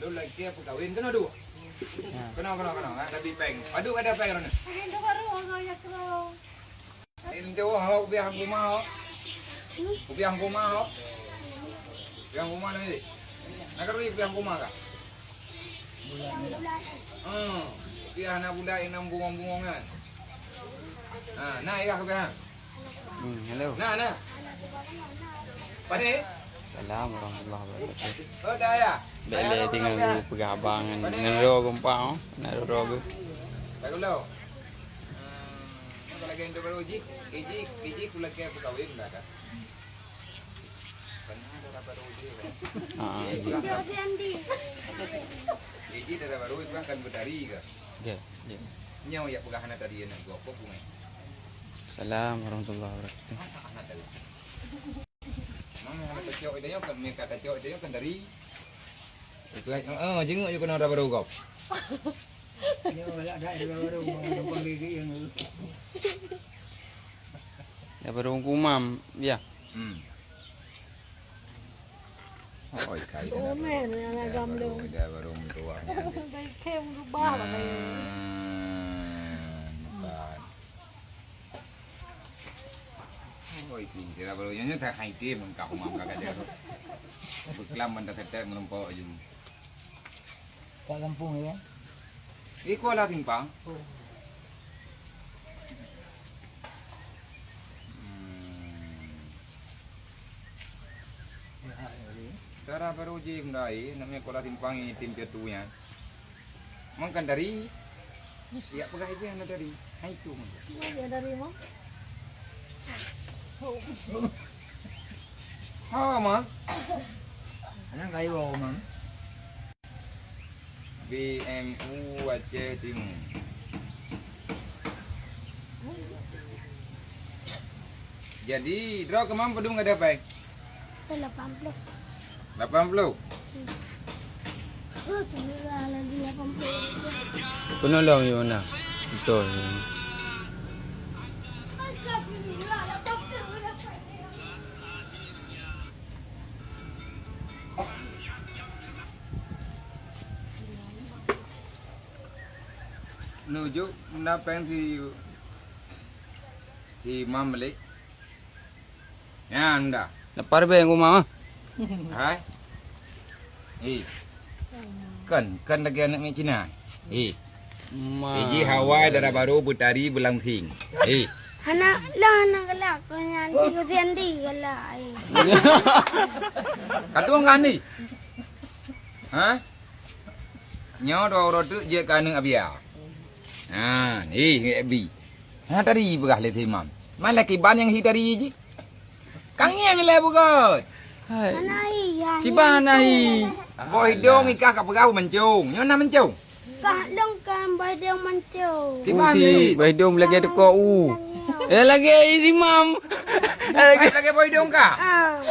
Lu lagi apa kawin kena dua. Kena. Ada bipeng. Aduh ada apa kan? Ini baru ngaya kro. Ini jauh hau biang rumah hau. Biang rumah hau. Biang rumah ni. Nak kerja biang rumah kah? Biang anak budak yang nam bungong-bungongan. Nah iya ke biang. Hello. Nah. Pani? Salam warahmatullahi wabarakatuh. Oh dah ya. Bele tinggal pegabangan nero gumpau, nero rogo. Bagus lo. Kalau lagi baru uji kula ke kawin dah kan. Pernah ada baru uji kan. Uji dah baru itu kan berdari ke. Ya. Nyawa ya pegahan tadi nak gua apa bunga. Salam warahmatullahi wabarakatuh. Anak tadi. Mama anak kecil itu kan mereka kecil itu kan dari itu jenguk je kena ada baru kau. Dia wala dah baru panggil yang Ya baru kumam, ya. Oh, ikai. Oh men, anak gamdong. Dia baru tua. Dari kem rubah lah kayak. Oh, iki sira baru nyonya tak hai tim engkau mam kakak dia. Beklam mendak ketek menempo aju. kat kampung ya. Iko lah timpang. Cara baru uji mendai namanya kola timpang ini tim ketuanya. Mangkan dari ya pegang aja anda dari. Hai tu. Dia dari mana? Ha mah. Anak kayu mang. BMU Aceh Timur. Jadi, draw kemam pedung ada apa? 80. 80. Oh, sudah lagi 80. Penolong yun na. Betul. Nuju mendapat si Mam Malik. Ya anda. Napar ba yung kumama? Hai. Kan lagi anak ni Cina. Iji Hawaii darah baru butari belang ting. Anak lah anak galak kau nanti kau sendi galak. Katung kan ni? Ha? Nyaw do rotu je kaneng abia. Ni abi. Tadi begah le timam. Malah kiban yang hitari ji. Kang yang le bugot. Hai. Anak iya. Kiban nahi. Boy dong ikah ka pegau mencung. Nyo na mencung. Kak dong kan badang mancung. Kiban Usi, ni. baidom lagi ada ko. Lagi isi mam. Lagi boy dong ka.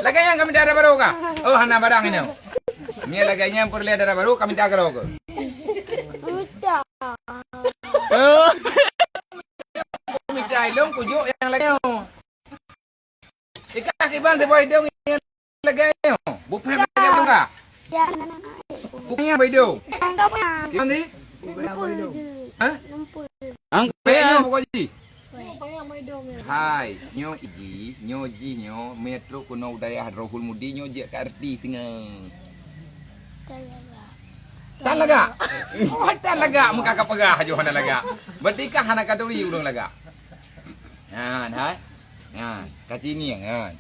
Lagi yang kami darah baru ka. Oh hana barang ini. Ni lagi yang perlu darah baru kami tak karo ko. Udah. Kami cai long kujuk yang lagi. Ikah kiban te boy dong yang lagi. Bupe lagi dong ka. Ya. Bupe yang boy dong. Kau punya. Kiban ni? Lumpur je. Ha? Lumpur. Ang Peyo pokoknya. Apa yang mai dong? Hai, nyo ji metro kuno daya Rohul Mudi nyo je ka arti tinggal. Tan laga. Oh, tan laga muka ka pegah jo hana laga. Berarti kah hana kaduri urang laga. Hai. Kacini yang.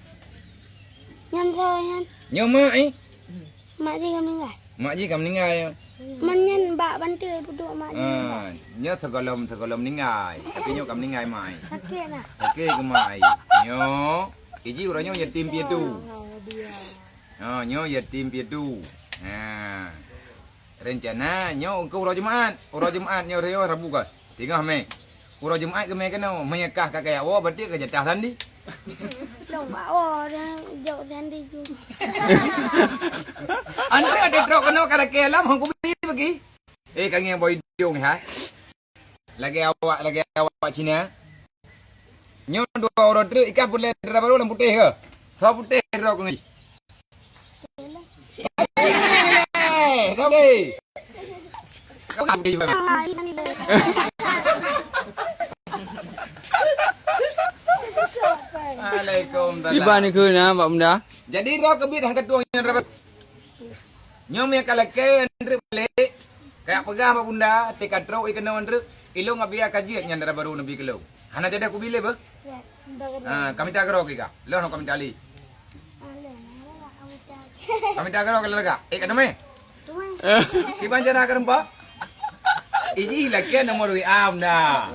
Yang saya Nyo mak mak dia kan meninggal. Mak ji kam ningai. Menyen bak bantai duduk mak dia. Nyo sekolom ningai. Tapi nyo kam ningai mai. Sakit lah. Okey ke mai. Nyo iji urang nyo yatim piatu. Nyo yatim piatu. Rencana nyo ke urang Jumaat nyo reo Rabu ka. Tingah me. Urang Jumaat ke me kena menyekah kakek awak berarti ke jatah tadi. Dong bawa orang jauh sandi tu. Anu ada truk kena kada kelam hang beli bagi. Kang yang boy dong ha. Lagi awak Cina. Nyo dua orang truk ikan boleh darah baru lam putih ke? Sa putih truk ngi. Kau deh. Kau ambil juga. Iba ni ke na Pak Bunda? Jadi roh kebit hang ketua yang rapat. Nyom yang kalake andre balik. Kayak pegah Pak Bunda, tekad roh ikan andre. Ilo ngabia kaji yang dara baru nabi kelo. Hana jadi aku bile ba? Kami tak roh kika. Lo no kami tali. Kami tak roh kalaga. Kadame. Kiban jana karempa. Iji laki nomor wi am na.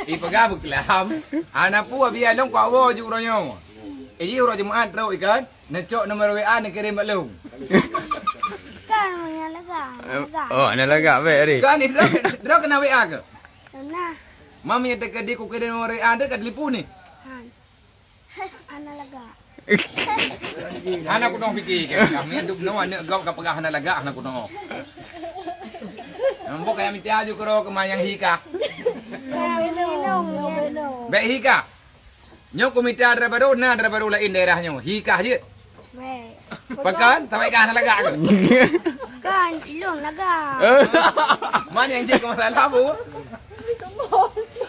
Ipegah buklam. Anak pu abia long kwa wo ju ronyo. Iji ro Jumaat roh ikan. Necok nomor WA nak kirim balung. Kan menyalaga. Oh, ana lagak baik hari. Kan ni drok kena WA ke? Nah, Mami ada ke dia ku kirim nomor WA dia kat telefon ni. han. Ana laga. Anak aku dong fikir ke kami hidup no ane gau ka pegah anak lagak anak aku dong. Nampak kayak minta aju kero ke mayang hika. Baik hika. Nyok komita dara baru lain daerahnya. Hika je. Baik. Pakan sampai ke anak lagak ke. Kan ilong laga. Mana yang cik masalah bu?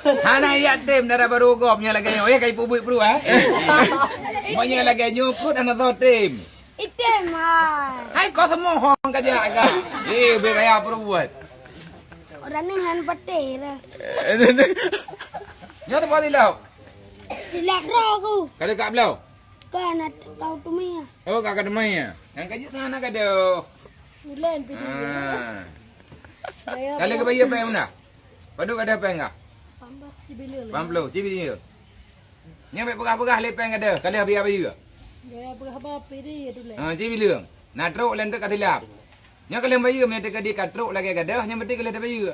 Hana yatim dara baru gopnya lagi nyo. Kai pubui pru Banyak lagi nyukut anak tu tim. Item ah. Hai kau semua hong kerja agak. Beraya perbuat. Orang ni han pete lah. Nyo tu boleh lau. Silak roh ku. Kalau kat belau. Kan kau tu mia. Oh kat kedemai ya. Yang kerja sana kada. Bulan Kalau ke bayi apa yang mana? Padu kada apa enggak? Pamplo, cibilir. Nyo mek pegah-pegah lepeng kada. Kalau habis bayi ke? Gaya apa pedi tu le. Cibilir. Nak truk lendek kat tilap. Nyo kalau bayi me tek di kat truk lagi kada. Nyo mesti kalau ada bayi.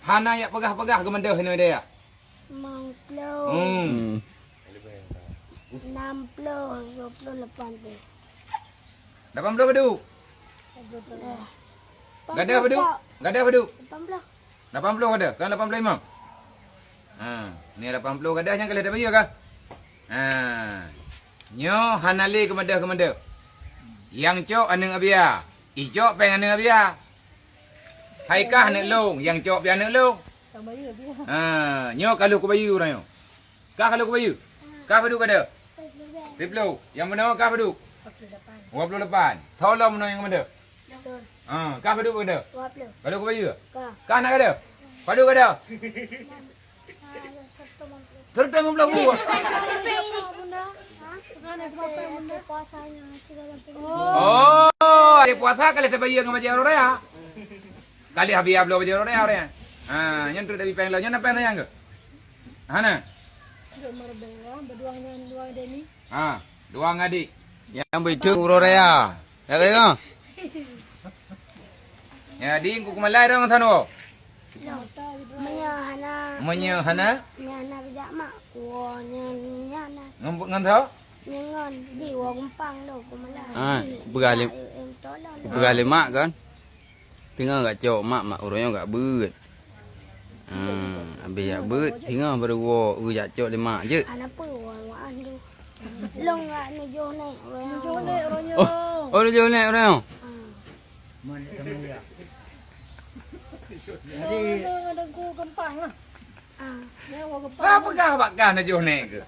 Hana yak pegah-pegah ke mendah ni dia. Mangplo. 60, 28 tu. 80 padu. Gada padu. Gada padu. 18. 80 ada. Kan 85. Ni 80 gadahnya kalau ada bayi ke? Nyo hanali kemada. Yang cok aneng abia. Ijok peng aneng abia. Haikah anek long, yang cok biar anek long. Nyo kalau ku bayi orang yo. Kah kalau ku bayi. Kah padu kada. Tiplo. Yang mana kah padu? 28. Tolong mana yang mana? Kah padu kada. 20. Kalau ku bayi. Kah. Kah nak kada. Padu kada. Tertang belah buah. Oh, ada puasa kali ada bayi yang macam orang ya. Kali habis belum macam orang ya orang. Yang tu dari peng lo, yang apa yang ke? Hana. Dua ngadik. Yang betul Uraya. Ya kan? Ya, di ku kumalai orang thano. Menya hana. Menya hana. Nya hana bijak mak ku nya hana. Ngan tho. Ngon di wa gumpang lo ku malah. Begalim. Em tolong. Begalim mak kan? Tengah enggak cok mak orangnya enggak beut. Habis ya beut, tengah baru wo ujak cok le mak je. Ana pu wa andu. Long ngak ni jo ni orang. Jo ni orangnya. Oh, dia jual naik orang. Mana kamu ya? Jadi Apa kah bakah nak jual naik ke?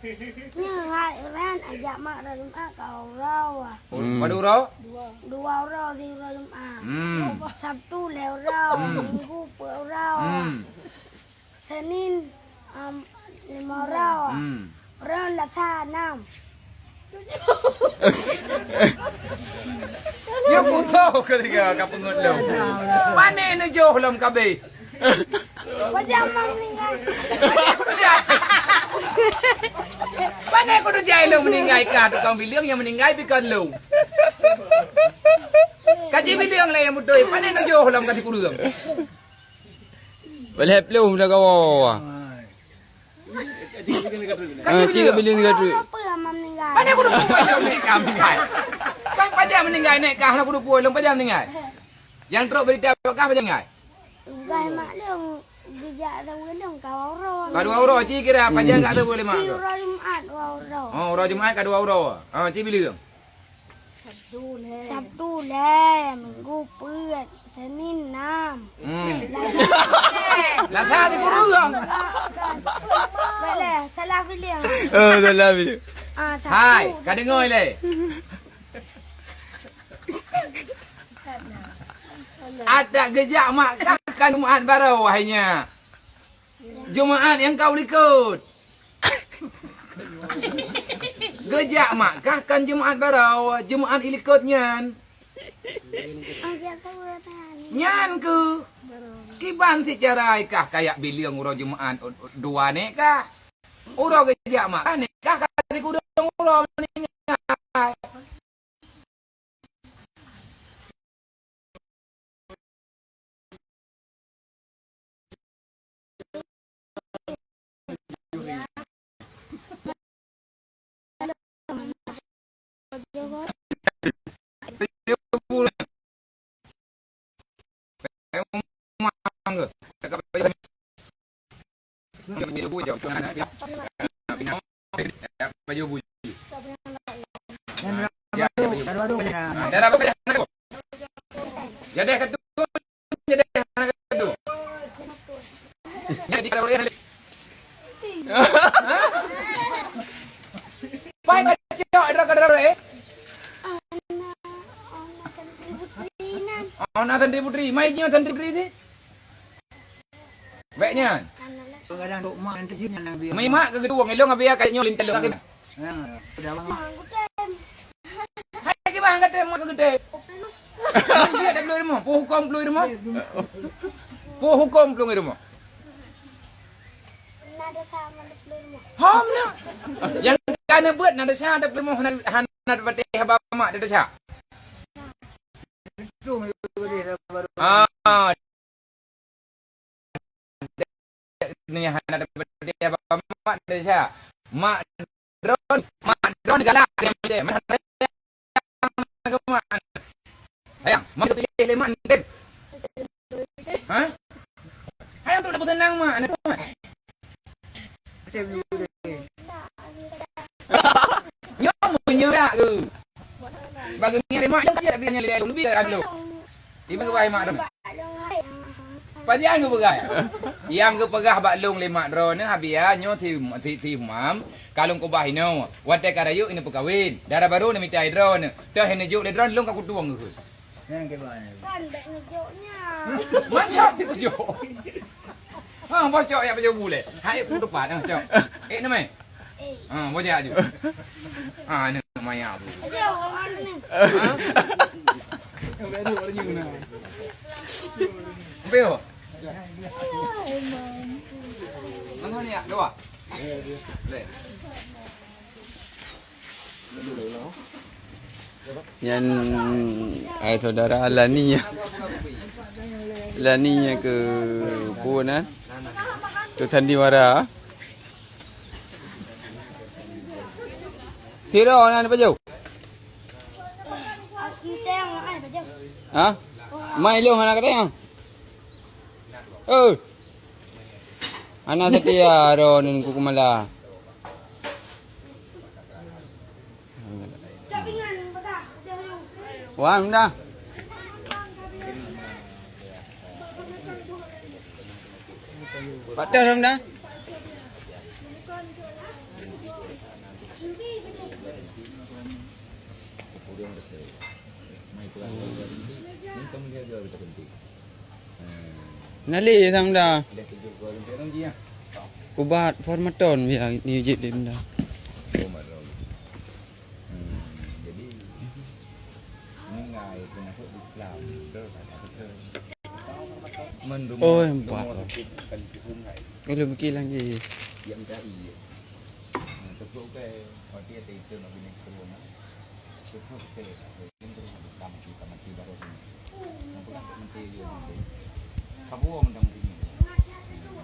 Nya ngai ran ajak mak dalam kau raw. Padu ro? 2 raw di dalam Sabtu lew raw, Minggu pu raw. Senin 5 raw. Ran la sa 6. Yo ku tahu ketika kau pengut lo. Mana nak jual lam kabe? Pajam meninggal. Mana kau tu jai lo meninggal kah? Kau bilang yang meninggal bikan lo. Kaji bilang lah yang mudah. Mana nak jual lam kasih kurang? Boleh belum dah kau. Cik beli ni kat. Apa yang meninggal? Mana kau tu puai lo meninggal? Kau pajam meninggal naik kah? Nak kau puai lo pajam meninggal? Yang teruk berita kah pajam meninggal? Gai mak long bijak dah long kau raw. Kau 2 euro cik kira pajam enggak tu boleh mak. Euro 5 2 euro. Oh, euro Jumaat kau 2 euro. Cik bilang. Sabtu le Minggu pet Senin 6 Lah tha thì có đường. vậy là salah pilih Salah pilih. Hai, ka dengar le. Ada gejak mak kan Jumaat baru wahainya. Jumaat yang kau ikut. Gejak mak kan Jumaat baru, Jumaat ikutnya. Nyan ke. Kiban si carai kah kayak biliang uro Jumaat dua nek kah. Uro gejak mak kan kah kali kudung uro ni. Jadi kedua, jadi anak kedua. Jadi kalau boleh. Pai kacau ada kadar eh. Anak tantri putri, mai nyo tantri putri ni. Baiknya. Kadang dok mak nanti jin yang biar. Mai mak ke kedua ngelong abia kayak nyo lintel lagi. Dah bang. Hai ke bang kata mak ke gede. Dia dah keluar rumah, po hukum keluar rumah. Po hukum keluar rumah. Hom na. Yang kana buat nada sya ada keluar rumah hanat bate haba mak ada sya. Tu baru. Ah. Ni hanat bate haba mak ada sya. Mak drone galak dia. Mak ayang, mak pilih lemak den. Hah? Ayang tu nak senang mak, anak tu mak. Nyom menyerak ke. Bagi ni lemak yang kecil biarnya lebih ada. Tiba ke bayi mak tu. Padian ke pegai. Yang ke pegah bak long lemak drone habia nyo ti mam. Kalung ko bahi no. Wadai karayu ini pekawin. Darah baru ni mitai drone. Teh hene juk le drone long ka kutuang ke. Yang ke mana? Kan dek ngejoknya. Macam tu juk. Ha, bocok yang baju bule. Hai ku depan ah, cok. Nama? Ha, bocok aju. Ha, ni maya tu. Aja orang ni. Ha? Beo. Mana ni ya? Dua. Le. Yang saudara Laninya. Laninya ke Punan. Tu Thandiwara. Tiro nan baju. Kita yang ai baju. Ha? Mai lo hana kadang. Anak setia ro nun kukumala. Capingan bedak. Wah, dah. Patah dah. Nali samda. Ubat formaton biar ni jip dia benda. Jadi ni ngai tu masuk di Islam. Oh, buat. Kalau mungkin lagi. Yang dari. Terus ke dia itu nak bina semua. Terus ke itu kita mati baru. Nampak nanti dia. Kamu mendang sini.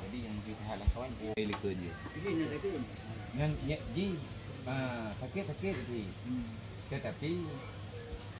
Jadi yang kita halang kawan boleh kerja. Ini tak ke? Yang ji sakit-sakit ni. Tetapi